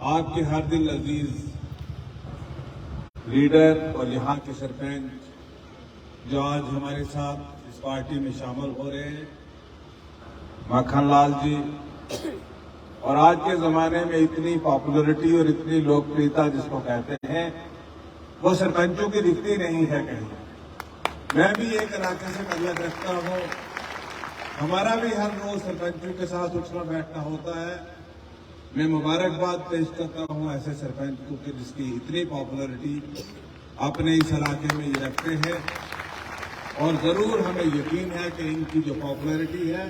آپ کے ہر دل عزیز لیڈر اور یہاں کے سرپنچ جو آج ہمارے ساتھ اس پارٹی میں شامل ہو رہے ہیں، مکھن لال جی، اور آج کے زمانے میں اتنی پاپولرٹی اور اتنی لوکپریتا جس کو کہتے ہیں وہ سرپنچوں کی دکھتی نہیں ہے کہیں۔ میں بھی ایک علاقے سے تعلق رکھتا ہوں، ہمارا بھی ہر روز سرپنچوں کے ساتھ اٹھنا بیٹھنا ہوتا ہے۔ میں مبارکباد پیش کرتا ہوں ایسے سرپنچ کو کہ جس کی اتنی پاپولرٹی اپنے اس علاقے میں یہ رکھتے ہیں، اور ضرور ہمیں یقین ہے کہ ان کی جو پاپولرٹی ہے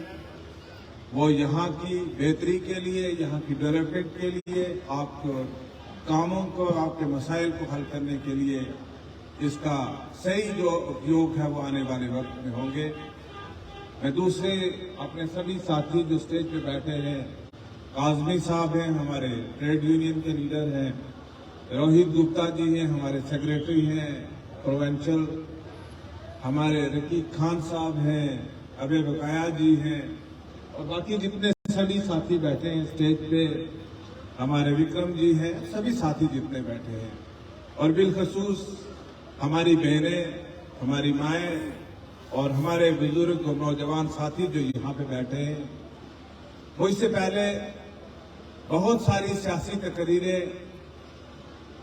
وہ یہاں کی بہتری کے لیے، یہاں کی ڈیولپمنٹ کے لیے، آپ کو کاموں کو، آپ کے مسائل کو حل کرنے کے لیے اس کا صحیح جو اپیوگ ہے وہ آنے والے وقت میں ہوں گے۔ میں دوسرے اپنے سبھی ساتھی جو اسٹیج پہ بیٹھے ہیں، کاظمی صاحب ہیں، ہمارے ٹریڈ یونین کے لیڈر ہیں، روہت گپتا جی ہیں، ہمارے سیکریٹری ہیں پروونشل، ہمارے رقیق خان صاحب ہیں، ابے بقایا جی ہیں، اور باقی جتنے سبھی ساتھی بیٹھے ہیں اسٹیج پہ، ہمارے وکرم جی ہیں، سبھی ساتھی جتنے بیٹھے ہیں، اور بالخصوص ہماری بہنیں، ہماری مائیں اور ہمارے بزرگ اور نوجوان ساتھی جو یہاں پہ بیٹھے ہیں۔ مجھ سے پہلے بہت ساری سیاسی تقریریں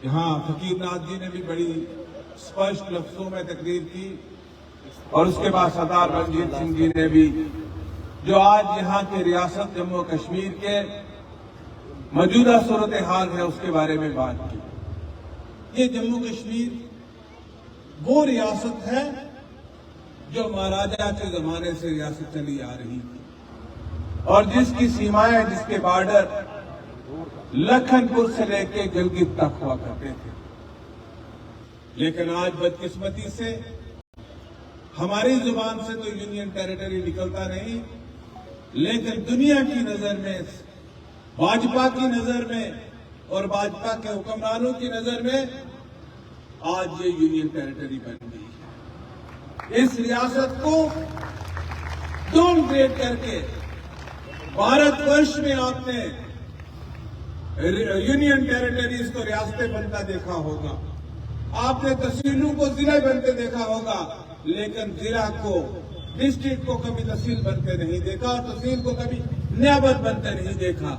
یہاں فقیر ناتھ جی نے بھی بڑی اسپشٹ لفظوں میں تقریر کی، اور اس کے بعد سردار رنجیت سنگھ جی نے بھی، جو آج یہاں کے ریاست جموں کشمیر کے موجودہ صورتحال ہے اس کے بارے میں بات کی۔ یہ جموں کشمیر وہ ریاست ہے جو مہاراجہ کے زمانے سے ریاست چلی آ رہی تھی، اور جس کی سیمائیں، جس کے بارڈر لکھن پور سے لے کے گلگت تک ہوا کرتے تھے۔ لیکن آج بدقسمتی سے ہماری زبان سے تو یونین ٹیریٹری نکلتا نہیں، لیکن دنیا کی نظر میں، بھاجپا کی نظر میں اور بھاجپا کے حکمرانوں کی نظر میں آج یہ یونین ٹیریٹری بن گئی ہے۔ اس ریاست کو ڈاؤن گریڈ کر کے بھارت ورش میں آپ نے یونین ٹیریٹریز کو ریاستیں بنتا دیکھا ہوگا، آپ نے تحصیلوں کو ضلع بنتے دیکھا ہوگا، لیکن ضلع کو، ڈسٹرکٹ کو کبھی تحصیل بنتے نہیں دیکھا، اور تحصیل کو کبھی نیابت بنتے نہیں دیکھا۔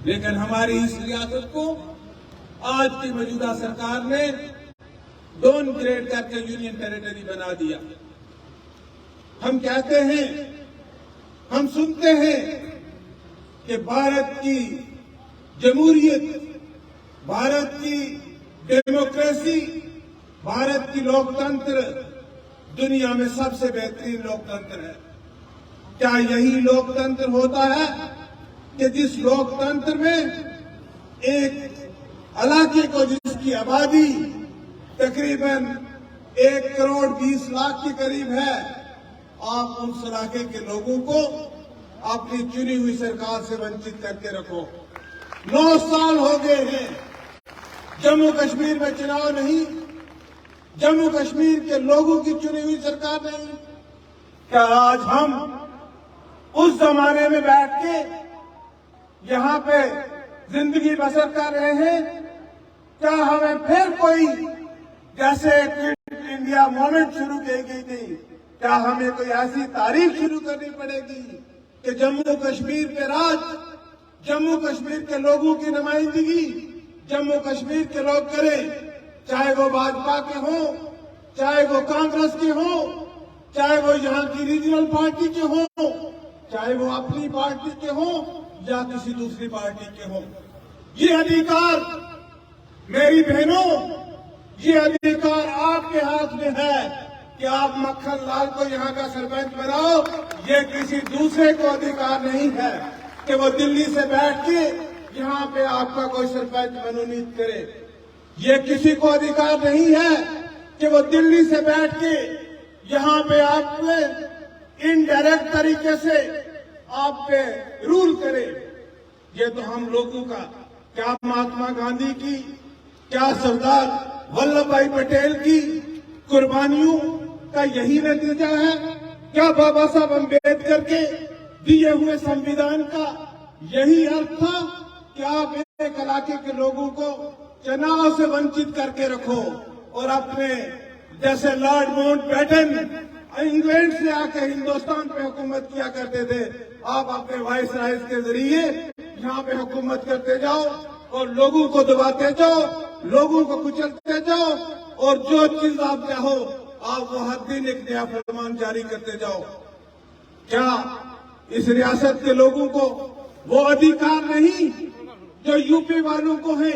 لیکن ہماری اس ریاست کو آج کی موجودہ سرکار نے ڈاؤن گریڈ کر کے یونین ٹیریٹری بنا دیا۔ ہم کہتے ہیں، ہم سنتے ہیں کہ بھارت کی جمہوریت، بھارت کی ڈیموکریسی، بھارت کی لوکتنتر دنیا میں سب سے بہترین لوکتنتر ہے۔ کیا یہی لوکتنتر ہوتا ہے کہ جس لوکتنتر میں ایک علاقے کو، جس کی آبادی تقریباً 1,20,00,000 کے قریب ہے، آپ اس علاقے کے لوگوں کو اپنی چنی ہوئی سرکار سے ونچت کر کے رکھو؟ 9 سال ہو گئے ہیں، جموں کشمیر میں چناؤ نہیں، جموں کشمیر کے لوگوں کی چنی ہوئی سرکار نہیں۔ کیا آج ہم اس زمانے میں بیٹھ کے یہاں پہ زندگی بسر کر رہے ہیں؟ کیا ہمیں پھر کوئی جیسے کوئٹ انڈیا موومنٹ شروع کی گئی تھی، کیا ہمیں کوئی ایسی تاریخ شروع کرنی پڑے گی کہ جموں کشمیر کے راج، جموں کشمیر کے لوگوں کی نمائندگی جموں کشمیر کے لوگ کریں؟ چاہے وہ بھاجپا کے ہوں، چاہے وہ کانگریس کے ہوں، چاہے وہ یہاں کی ریجنل پارٹی کے ہوں، چاہے وہ اپنی پارٹی کے ہوں یا کسی دوسری پارٹی کے ہوں۔ یہ ادھیکار میری بہنوں، یہ ادھیکار آپ کے ہاتھ میں ہے کہ آپ مکھن لال کو یہاں کا سرپنچ بناؤ۔ یہ کسی دوسرے کو ادھیکار نہیں ہے کہ وہ دلی سے بیٹھ کے یہاں پہ آپ کا کوئی سرپنچ منونیت کرے۔ یہ کسی کو ادھیکار نہیں ہے کہ وہ دلی سے بیٹھ کے یہاں پہ آپ پہ انڈائریکٹ طریقے سے آپ پہ رول کرے۔ یہ تو ہم لوگوں کا، کیا مہاتما گاندھی کی، کیا سردار ولبھ بھائی پٹیل کی قربانیوں کا یہی نتیجہ ہے؟ کیا بابا صاحب امبیڈکر کے دیے ہوئے سمویدھان کا یہی ارتھ تھا کہ آپ ایک इलाके के लोगों को चुनाव से वंचित करके रखो और अपने जैसे लॉर्ड माउंटबेटन इंग्लैंड से आकर हिंदुस्तान पे हुकूमत किया करते थे, आप अपने वाइस राइज के जरिए यहाँ पे हुकूमत करते जाओ और लोगों को दबाते जाओ, लोगों को कुचलते जाओ और जो चीज आप चाहो आप वो हर दिन एक नया फरमान जारी करते जाओ। क्या इस रियासत के लोगों को वो अधिकार नहीं जो यूपी वालों को है?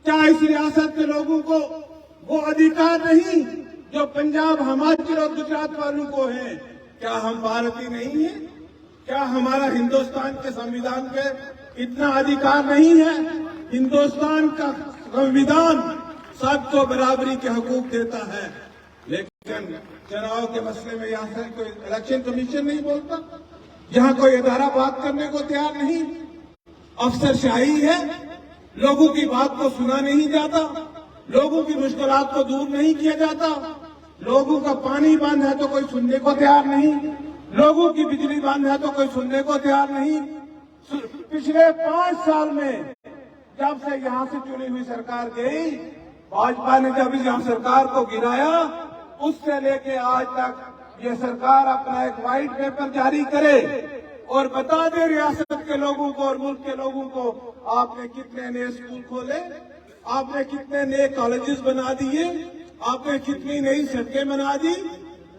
क्या इस रियासत के लोगों को वो अधिकार नहीं जो पंजाब, हिमाचल और गुजरात वालों को है? क्या हम भारतीय नहीं है? क्या हमारा हिंदुस्तान के संविधान पे इतना अधिकार नहीं है? हिंदुस्तान का संविधान सबको बराबरी के हकूक देता है, लेकिन चुनाव के मसले में यहाँ से कोई इलेक्शन कमीशन नहीं बोलता, यहाँ कोई इदारा बात करने को तैयार नहीं, अफसरशाही है, लोगों की बात को सुना नहीं जाता, लोगों की मुश्किलात को दूर नहीं किया जाता, लोगों का पानी बंद है तो कोई सुनने को तैयार नहीं, लोगों की बिजली बंद है तो कोई सुनने को तैयार नहीं। पिछले 5 साल में जब से यहाँ से चुनी हुई सरकार गई, भाजपा ने जब यहाँ सरकार को गिराया, उससे लेके आज तक ये सरकार अपना एक व्हाइट पेपर जारी करे और बता दे रियासत के लोगों को और मुल्क के लोगों को आपने कितने नए स्कूल खोले, आपने कितने नए कॉलेजेस बना दिए, आपने कितनी नई सड़कें बना दी,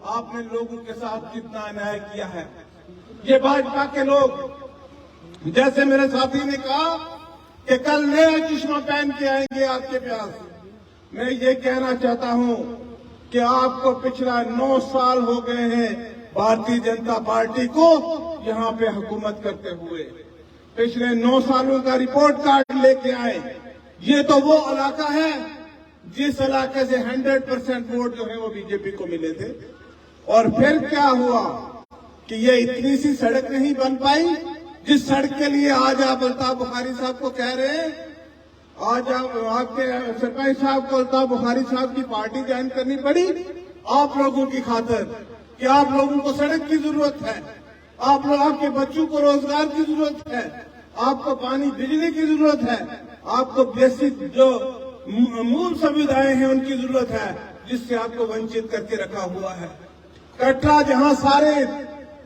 आपने लोगों के साथ कितना अन्याय किया है। ये भाजपा के लोग, जैसे मेरे साथी ने कहा कि कल नया चश्मा पहन के आएंगे आपके पास, मैं ये कहना चाहता हूं कि आपको पिछला 9 साल हो गए हैं भारतीय जनता पार्टी को यहाँ पे हुकूमत करते हुए। पिछले 9 सालों का रिपोर्ट कार्ड लेके आए। ये तो वो इलाका है जिस इलाके से 100% वोट जो है वो बीजेपी को मिले थे। और फिर क्या हुआ कि ये इतनी सी सड़क नहीं बन पाई जिस सड़क के लिए आज आप अल्ताफ बुखारी साहब को कह रहे हैं, आज आपके सरपंच साहब को अल्ताफ बुखारी साहब की पार्टी ज्वाइन करनी पड़ी आप लोगों की खातिर कि आप लोगों को सड़क की जरूरत है, आपके बच्चों को रोजगार की जरूरत है, आपको पानी बिजली की जरूरत है, आपको बेसिक जो मूल सुविधाएं हैं उनकी जरूरत है, जिससे आपको वंचित करके रखा हुआ है। कटरा जहां सारे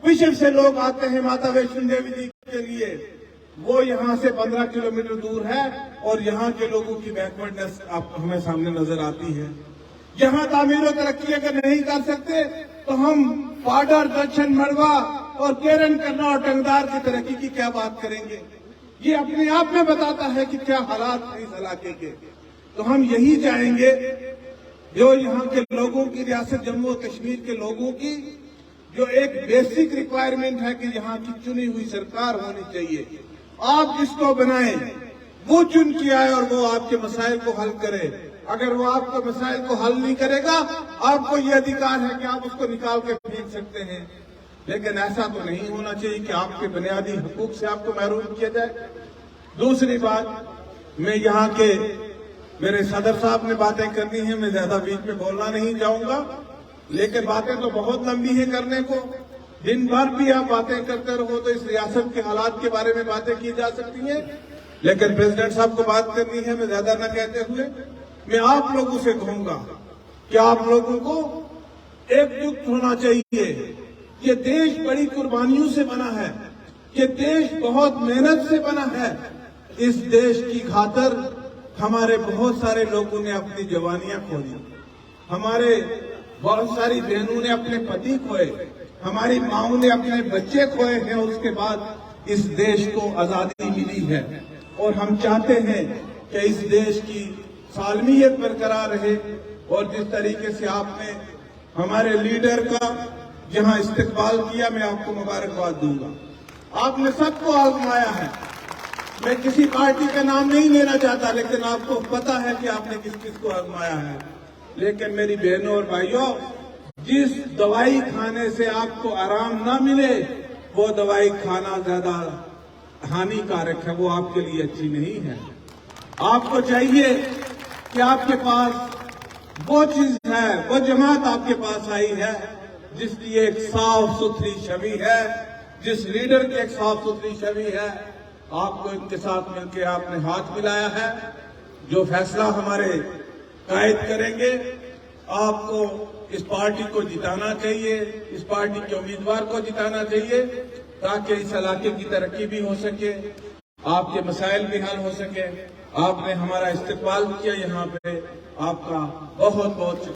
विश्व से लोग आते हैं माता वैष्णो देवी जी के लिए, वो यहाँ से 15 किलोमीटर दूर है और यहाँ के लोगों की बैकवर्डनेस आपको हमें सामने नजर आती है। यहाँ तामीर और तरक्की अगर नहीं कर सकते तो हम पाडर, दक्षिण मड़वा और केरन करना और टंगदार की तरक्की की क्या बात करेंगे? ये अपने आप में बताता है कि क्या हालात है इस इलाके के। तो हम यही चाहेंगे जो यहाँ के लोगों की, रियासत जम्मू और कश्मीर के लोगों की जो एक बेसिक रिक्वायरमेंट है कि यहाँ की चुनी हुई सरकार होनी चाहिए। आप जिसको बनाएं वो चुन के आए और वो आपके मसाइल को हल करे। अगर वो आपको मसाइल को हल नहीं करेगा, आपको ये अधिकार है कि आप उसको निकाल के फेंक सकते हैं, लेकिन ऐसा तो नहीं होना चाहिए कि आपके बुनियादी हुकूक से आपको महरूम किया जाए। दूसरी बात, मैं यहाँ के मेरे सदर साहब ने बातें करनी है, मैं ज्यादा बीच में बोलना नहीं चाहूंगा, लेकिन बातें तो बहुत लंबी है करने को। दिन भर भी आप बातें करते रहो तो इस रियासत के हालात के बारे में बातें की जा सकती हैं, लेकिन प्रेसिडेंट साहब को बात करनी है। मैं ज्यादा न कहते हुए मैं आप लोगों से कहूंगा कि आप लोगों को एकजुट होना चाहिए। ये देश बड़ी कुर्बानियों से बना है, ये देश बहुत मेहनत से बना है। इस देश की खातिर हमारे बहुत सारे लोगों ने अपनी जवानियां खो दी, हमारे बहुत सारी बहनों ने अपने पति खोए, हमारी माओं ने अपने बच्चे खोए हैं। उसके बाद इस देश को आजादी मिली है और हम चाहते हैं कि इस देश की सालमियत बरकरार रहे। और जिस तरीके से आपने हमारे लीडर का जहां इस्तकबाल किया, मैं आपको मुबारकबाद दूंगा। आपने सबको आजमाया है। मैं किसी पार्टी का नाम नहीं लेना चाहता, लेकिन आपको पता है कि आपने किस किस को आजमाया है। लेकिन मेरी बहनों और भाइयों, जिस दवाई खाने से आपको आराम ना मिले वो दवाई खाना ज्यादा हानिकारक है, वो आपके लिए अच्छी नहीं है। आपको चाहिए कि आपके पास वो चीज है, वो जमात आपके पास आई है जिसकी एक साफ सुथरी छवि है, जिस लीडर की एक साफ सुथरी छवि है। آپ کو ان کے ساتھ مل کے آپ نے ہاتھ ملایا ہے. جو فیصلہ ہمارے قائد کریں گے آپ کو اس پارٹی کو جتانا چاہیے, اس پارٹی کے امیدوار کو جتانا چاہیے تاکہ اس علاقے کی ترقی بھی ہو سکے, آپ کے مسائل بھی حل ہو سکے. آپ نے ہمارا استقبال کیا یہاں پہ, آپ کا بہت بہت شکریہ.